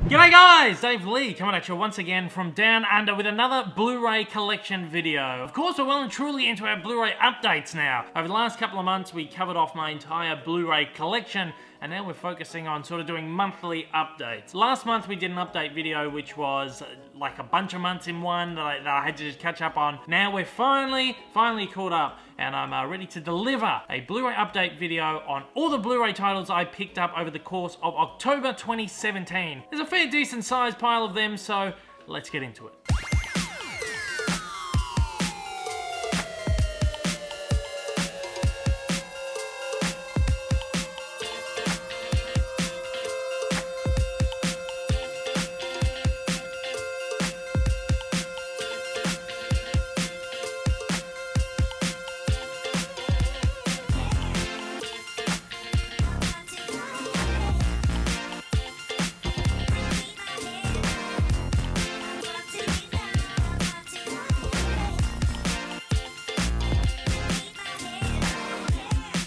G'day guys, Dave Lee coming at you once again from Down Under with another Blu-ray collection video. Of course, we're well and truly into our Blu-ray updates now. Over the last couple of months, we covered off my entire Blu-ray collection, and now we're focusing on sort of doing monthly updates. Last month we did an update video which was like a bunch of months in one that I had to just catch up on. Now we're finally caught up, and I'm ready to deliver a Blu-ray update video on all the Blu-ray titles I picked up over the course of October 2017. There's a fair decent sized pile of them, so let's get into it.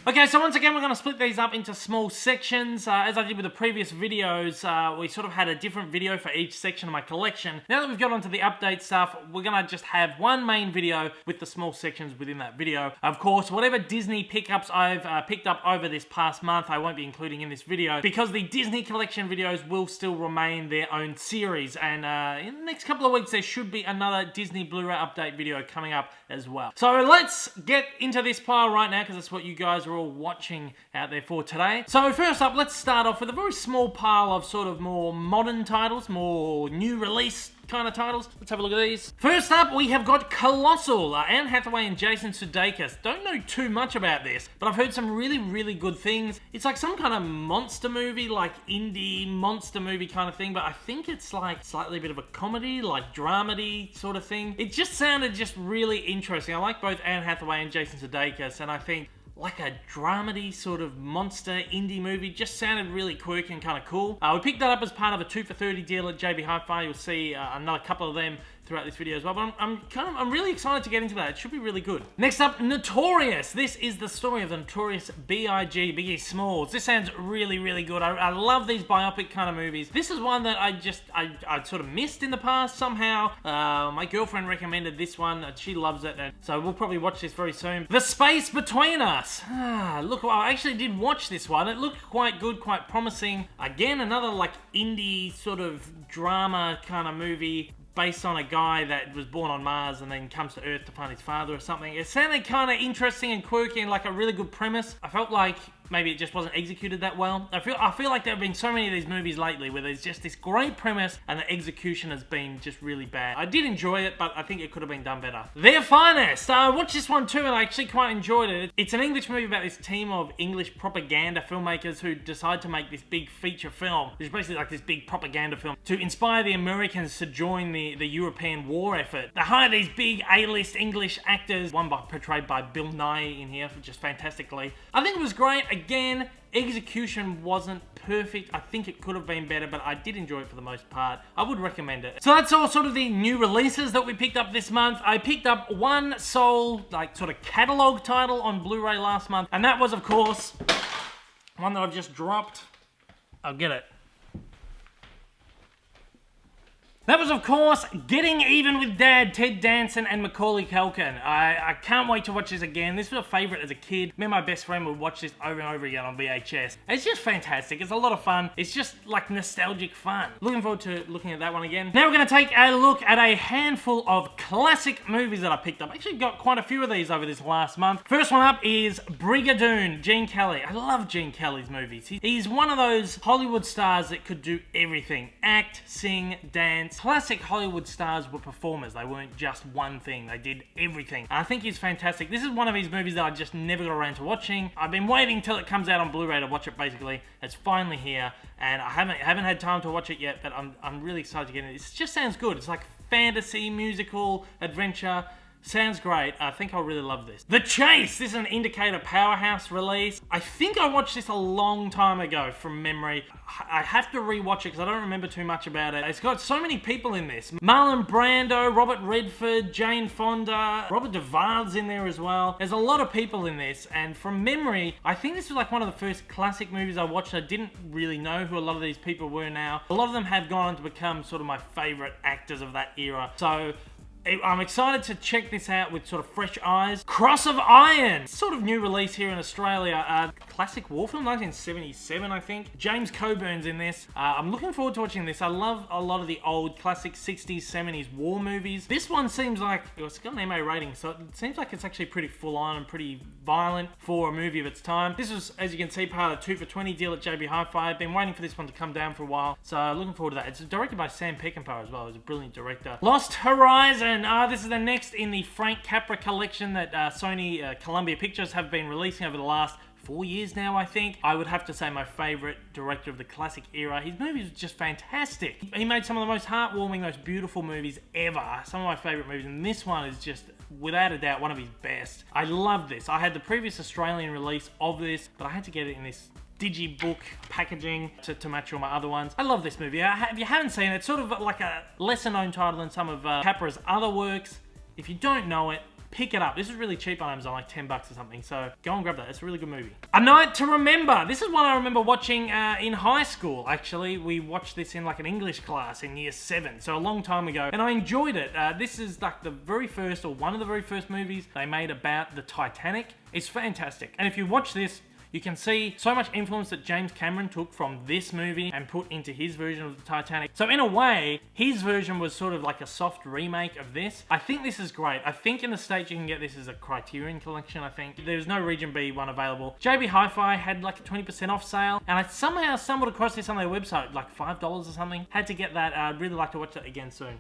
Okay, so once again, we're going to split these up into small sections. As I did with the previous videos, we sort of had a different video for each section of my collection. Now that we've got onto the update stuff, we're going to just have one main video with the small sections within that video. Of course, whatever Disney pickups I've picked up over this past month, I won't be including in this video, because the Disney collection videos will still remain their own series. And in the next couple of weeks, there should be another Disney Blu-ray update video coming up as well. So let's get into this pile right now, because that's what you guys are all watching out there for today. So first up, let's start off with a very small pile of sort of more modern titles, more new release kind of titles. Let's have a look at these. First up, we have got Colossal, Anne Hathaway and Jason Sudeikis. Don't know too much about this, but I've heard some really good things. It's like some kind of monster movie, like indie monster movie kind of thing, but I think it's like slightly a bit of a comedy, like dramedy sort of thing. It just sounded just really interesting. I like both Anne Hathaway and Jason Sudeikis, and I think like a dramedy sort of monster indie movie just sounded really quirky and kind of cool. We picked that up as part of a 2 for $30 deal at JB Hi-Fi. You'll see another couple of them throughout this video as well, but I'm really excited to get into that. It should be really good. Next up, Notorious. This is the story of the notorious B.I.G., Biggie Smalls. This sounds really good. I love these biopic kind of movies. This is one that I sort of missed in the past somehow. My girlfriend recommended this one. She loves it, and so we'll probably watch this very soon. The Space Between Us. Look, I actually did watch this one. It looked quite good, quite promising. Again, another like indie sort of drama kind of movie, based on a guy that was born on Mars and then comes to Earth to find his father or something. It sounded kind of interesting and quirky and like a really good premise. I felt like maybe it just wasn't executed that well. I feel like there have been so many of these movies lately where there's just this great premise and the execution has been just really bad. I did enjoy it, but I think it could have been done better. Their Finest. I watched this one too and I actually quite enjoyed it. It's an English movie about this team of English propaganda filmmakers who decide to make this big feature film, which is basically like this big propaganda film, to inspire the Americans to join the European war effort. They hire these big A-list English actors, one portrayed by Bill Nye in here, just fantastically. I think it was great. Again, execution wasn't perfect. I think it could have been better, but I did enjoy it for the most part. I would recommend it. So that's all sort of the new releases that we picked up this month. I picked up one sole, like, sort of catalog title on Blu-ray last month, and that was, of course, one that I've just dropped. I'll get it. That was, of course, Getting Even with Dad, Ted Danson and Macaulay Culkin. I can't wait to watch this again. This was a favourite as a kid. Me and my best friend would watch this over and over again on VHS. It's just fantastic. It's a lot of fun. It's just like nostalgic fun. Looking forward to looking at that one again. Now we're going to take a look at a handful of classic movies that I picked up. I actually got quite a few of these over this last month. First one up is Brigadoon, Gene Kelly. I love Gene Kelly's movies. He's one of those Hollywood stars that could do everything. Act, sing, dance. Classic Hollywood stars were performers. They weren't just one thing. They did everything. And I think he's fantastic. This is one of his movies that I just never got around to watching. I've been waiting till it comes out on Blu-ray to watch it, basically. It's finally here, and I haven't had time to watch it yet, but I'm really excited to get it. It just sounds good. It's like fantasy, musical, adventure. Sounds great. I think I'll really love this. The Chase! This is an Indicator Powerhouse release. I think I watched this a long time ago from memory. I have to rewatch it because I don't remember too much about it. It's got so many people in this. Marlon Brando, Robert Redford, Jane Fonda, Robert Duvall's in there as well. There's a lot of people in this, and from memory, I think this was like one of the first classic movies I watched. I didn't really know who a lot of these people were now. A lot of them have gone on to become sort of my favorite actors of that era. So I'm excited to check this out with sort of fresh eyes. Cross of Iron! Sort of new release here in Australia. Classic war film, 1977 I think. James Coburn's in this. I'm looking forward to watching this. I love a lot of the old classic 60s, 70s war movies. This one seems like, it's got an MA rating, so it seems like it's actually pretty full on and pretty violent for a movie of its time. This was, as you can see, part of the 2 for 20 deal at JB Hi-Fi. I've been waiting for this one to come down for a while, so looking forward to that. It's directed by Sam Peckinpah as well. He's a brilliant director. Lost Horizon! This is the next in the Frank Capra collection that Sony Columbia Pictures have been releasing over the last 4 years now, I think. I would have to say my favorite director of the classic era. His movies are just fantastic. He made some of the most heartwarming, most beautiful movies ever. Some of my favorite movies, and this one is just, without a doubt, one of his best. I love this. I had the previous Australian release of this, but I had to get it in this digibook packaging to match all my other ones. I love this movie. If you haven't seen it, it's sort of like a lesser known title than some of Capra's other works. If you don't know it, pick it up. This is really cheap on Amazon, like 10 bucks or something, so go and grab that. It's a really good movie. A Night to Remember. This is one I remember watching in high school, actually. We watched this in like an English class in year 7, so a long time ago, and I enjoyed it. This is like the very first, or one of the very first movies they made about the Titanic. It's fantastic, and if you watch this, you can see so much influence that James Cameron took from this movie and put into his version of the Titanic. So in a way, his version was sort of like a soft remake of this. I think this is great. I think in the States you can get this as a Criterion collection, I think. There's no Region B one available. JB Hi-Fi had like a 20% off sale, and I somehow stumbled across this on their website, like $5 or something. Had to get that. I'd really like to watch that again soon.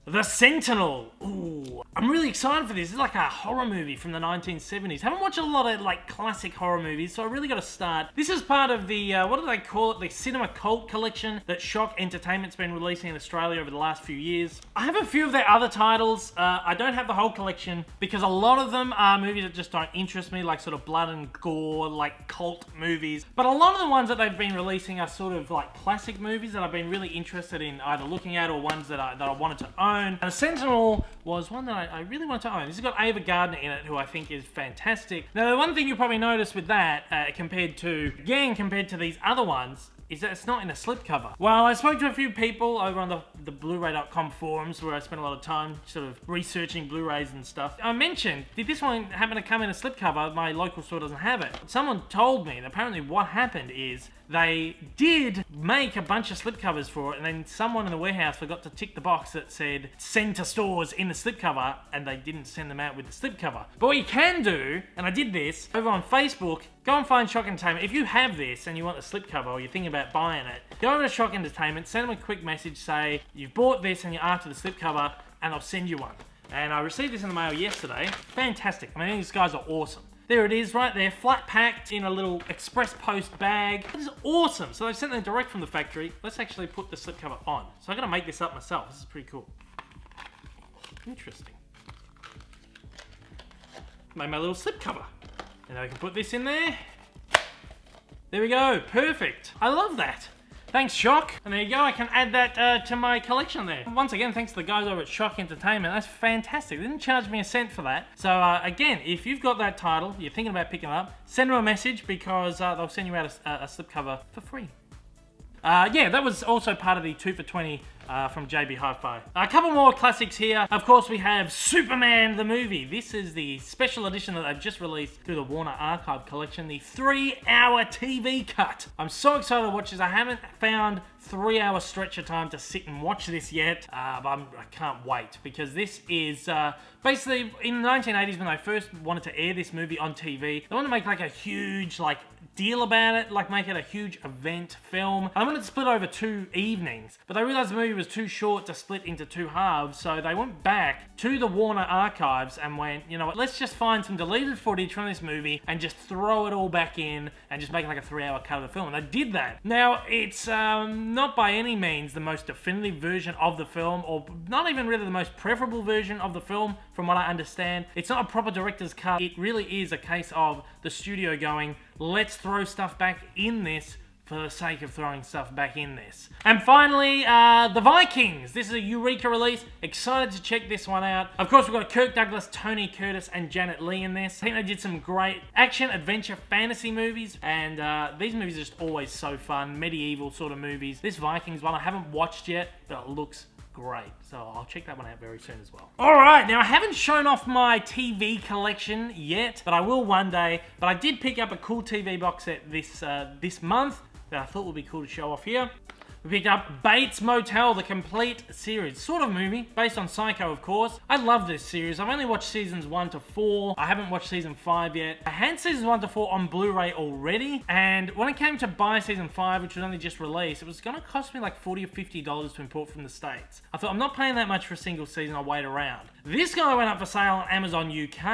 The Sentinel. Ooh, I'm really excited for this. This is like a horror movie from the 1970s. Haven't watched a lot of like classic horror movies, so I really got to start. This is part of the, what do they call it? The Cinema Cult collection that Shock Entertainment's been releasing in Australia over the last few years. I have a few of their other titles. I don't have the whole collection because a lot of them are movies that just don't interest me, like sort of blood and gore, like cult movies. But a lot of the ones that they've been releasing are sort of like classic movies that I've been really interested in either looking at or ones that I wanted to own. And The Sentinel was one that I really wanted to own. This has got Ava Gardner in it, who I think is fantastic. Now, the one thing you probably noticed with that, compared to these other ones, is that it's not in a slipcover. Well, I spoke to a few people over on the Blu-ray.com forums where I spent a lot of time sort of researching Blu-rays and stuff. I mentioned, did this one happen to come in a slipcover? My local store doesn't have it. Someone told me, and apparently what happened is they did make a bunch of slipcovers for it, and then someone in the warehouse forgot to tick the box that said send to stores in the slipcover, and they didn't send them out with the slipcover. But what you can do, and I did this, over on Facebook, go and find Shock Entertainment. If you have this and you want the slipcover or you're thinking about buying it, go over to Shock Entertainment, send them a quick message, say you've bought this and you're after the slipcover, and I'll send you one. And I received this in the mail yesterday. Fantastic. I mean, these guys are awesome. There it is right there, flat packed in a little express post bag. This is awesome. So they've sent them direct from the factory. Let's actually put the slipcover on. So I'm gonna make this up myself. This is pretty cool. Interesting. Made my little slipcover. And I can put this in there. There we go, perfect. I love that. Thanks, Shock. And there you go, I can add that to my collection there. Once again, thanks to the guys over at Shock Entertainment. That's fantastic. They didn't charge me a cent for that. So again, if you've got that title, you're thinking about picking it up, send them a message because they'll send you out a slipcover for free. Yeah, that was also part of the 2 for 20 from JB Hi-Fi. A couple more classics here. Of course, we have Superman the movie. This is the special edition that they've just released through the Warner Archive collection, the 3-hour TV cut. I'm so excited to watch this. I haven't found 3-hour stretch of time to sit and watch this yet, but I can't wait because this is basically in the 1980s when they first wanted to air this movie on TV. They wanted to make like a huge, like deal about it, like make it a huge event film. And I wanted to split over 2 evenings, but they realized the movie was too short to split into 2 halves, so they went back to the Warner archives and went, you know what, let's just find some deleted footage from this movie and just throw it all back in and just make like a 3-hour cut of the film. And they did that. Now, it's not by any means the most definitive version of the film, or not even really the most preferable version of the film, from what I understand. It's not a proper director's cut. It really is a case of the studio going, let's throw stuff back in this for the sake of throwing stuff back in this. And finally, The Vikings. This is a Eureka release. Excited to check this one out. Of course, we've got Kirk Douglas, Tony Curtis, and Janet Leigh in this. I think they did some great action, adventure, fantasy movies, and these movies are just always so fun. Medieval sort of movies. This Vikings one I haven't watched yet, but it looks great, so I'll check that one out very soon as well. Alright, now I haven't shown off my TV collection yet, but I will one day. But I did pick up a cool TV box set this month that I thought would be cool to show off here. We picked up Bates Motel, the complete series. Sort of movie, based on Psycho, of course. I love this series. I've only watched seasons 1 to 4. I haven't watched season 5 yet. I had seasons 1 to 4 on Blu-ray already, and when it came to buy season 5, which was only just released, it was gonna cost me like $40 or $50 to import from the States. I thought, I'm not paying that much for a single season, I'll wait around. This guy went up for sale on Amazon UK,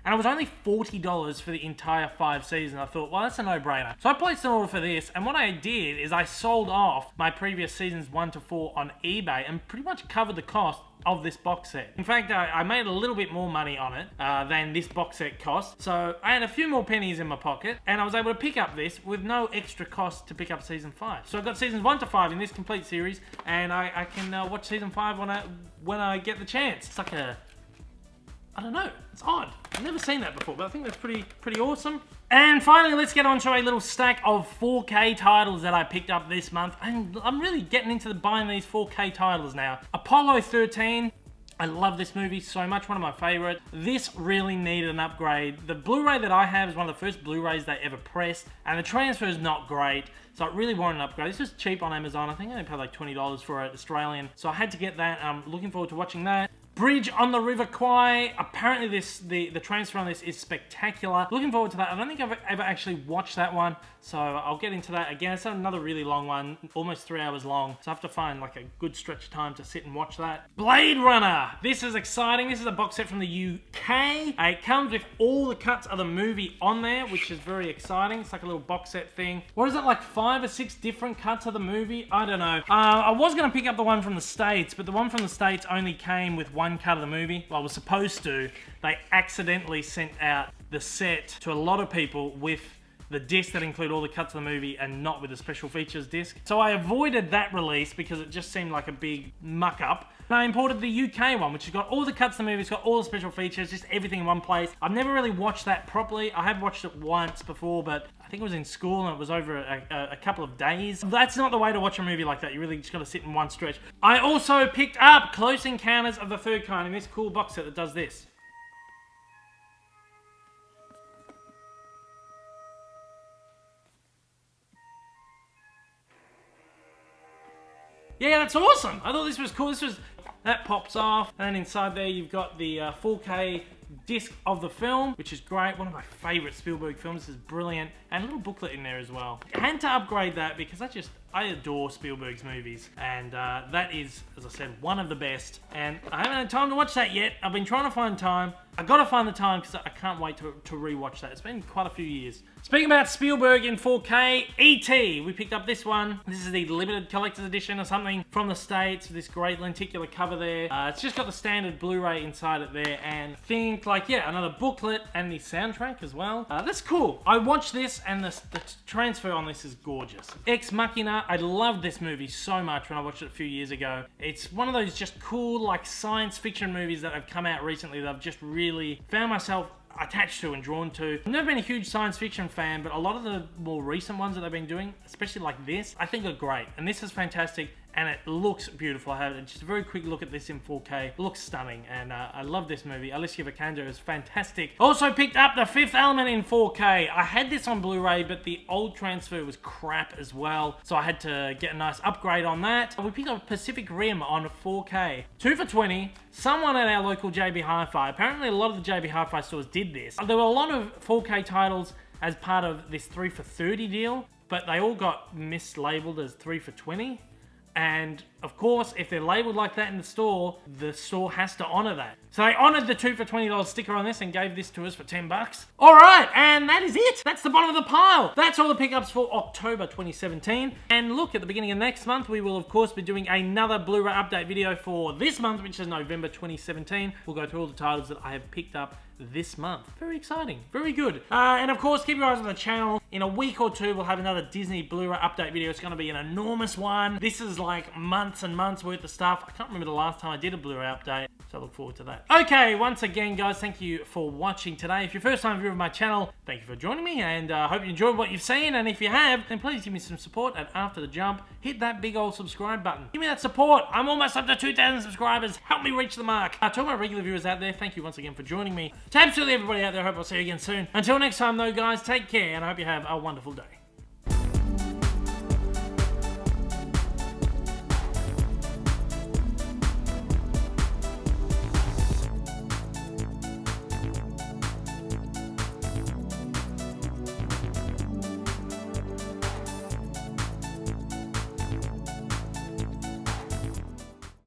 and it was only $40 for the entire 5 seasons. I thought, well, that's a no-brainer. So I placed an order for this, and what I did is I sold off my previous seasons 1 to 4 on eBay and pretty much covered the cost of this box set. In fact, I made a little bit more money on it than this box set cost. So I had a few more pennies in my pocket, and I was able to pick up this with no extra cost to pick up season 5. So I've got seasons 1 to 5 in this complete series, and I can watch season 5 when I get the chance. It's like I don't know, it's odd. I've never seen that before, but I think that's pretty awesome. And finally, let's get on to a little stack of 4K titles that I picked up this month. And I'm really getting into buying these 4K titles now. Apollo 13. I love this movie so much, one of my favorites. This really needed an upgrade. The Blu-ray that I have is one of the first Blu-rays they ever pressed, and the transfer is not great, so it really wanted an upgrade. This was cheap on Amazon. I think I only paid like $20 for it, Australian, so I had to get that. I'm looking forward to watching that. Bridge on the River Kwai. Apparently the transfer on this is spectacular. Looking forward to that. I don't think I've ever actually watched that one, so I'll get into that again. It's another really long one, almost 3 hours long, so I have to find like a good stretch of time to sit and watch that. Blade Runner. This is exciting. This is a box set from the UK. It comes with all the cuts of the movie on there, which is very exciting. It's like a little box set thing. What is it, like 5 or 6 different cuts of the movie? I don't know. I was going to pick up the one from the States, but the one from the States only came with one cut of the movie. Well, I was supposed to. They accidentally sent out the set to a lot of people with the disc that include all the cuts of the movie and not with the special features disc. So I avoided that release because it just seemed like a big muck up. And I imported the UK one, which has got all the cuts of the movie, it's got all the special features, just everything in one place. I've never really watched that properly. I have watched it once before, but I think it was in school and it was over a couple of days. That's not the way to watch a movie like that. You really just gotta sit in one stretch. I also picked up Close Encounters of the Third Kind in this cool box set that does this. Yeah, that's awesome. I thought this was cool. That pops off, and then inside there you've got the 4K disc of the film, which is great. One of my favorite Spielberg films. This is brilliant, and a little booklet in there as well. I had to upgrade that because I adore Spielberg's movies, and that is, as I said, one of the best. And I haven't had time to watch that yet. I've been trying to find time. I gotta find the time because I can't wait to rewatch that. It's been quite a few years. Speaking about Spielberg in 4K, E.T. We picked up this one. This is the limited collector's edition or something from the States. This great lenticular cover there. It's just got the standard Blu-ray inside it there, and think like, yeah, another booklet and the soundtrack as well. That's cool. I watched this, and the transfer on this is gorgeous. Ex Machina. I loved this movie so much when I watched it a few years ago. It's one of those just cool, like, science fiction movies that have come out recently that I've just really found myself attached to and drawn to. I've never been a huge science fiction fan, but a lot of the more recent ones that they've been doing, especially like this, I think are great. And this is fantastic, and it looks beautiful. I had just a very quick look at this in 4K. It looks stunning, and I love this movie. Alicia Vikander is fantastic. Also picked up The Fifth Element in 4K. I had this on Blu-ray, but the old transfer was crap as well, so I had to get a nice upgrade on that. We picked up Pacific Rim on 4K. 2 for $20. Someone at our local JB Hi-Fi, apparently a lot of the JB Hi-Fi stores did this. There were a lot of 4K titles as part of this 3 for $30 deal, but they all got mislabeled as 3 for $20. And of course, if they're labeled like that in the store has to honor that. So they honored the 2 for $20 sticker on this and gave this to us for 10 bucks. All right, and that is it. That's the bottom of the pile. That's all the pickups for October 2017. And look, at the beginning of next month, we will of course be doing another Blu-ray update video for this month, which is November 2017. We'll go through all the titles that I have picked up this month. Very exciting, very good. And of course, keep your eyes on the channel. In a week or two, we'll have another Disney Blu-ray update video. It's gonna be an enormous one. This is like months and months worth of stuff. I can't remember the last time I did a Blu-ray update, so I look forward to that. Okay, once again, guys, thank you for watching today. If you're first time viewer of my channel, thank you for joining me, and I hope you enjoyed what you've seen. And if you have, then please give me some support. And after the jump, hit that big old subscribe button. Give me that support. I'm almost up to 2,000 subscribers. Help me reach the mark. To all my regular viewers out there, thank you once again for joining me. To absolutely everybody out there, I hope I'll see you again soon. Until next time though, guys, take care, and I hope you have a wonderful day.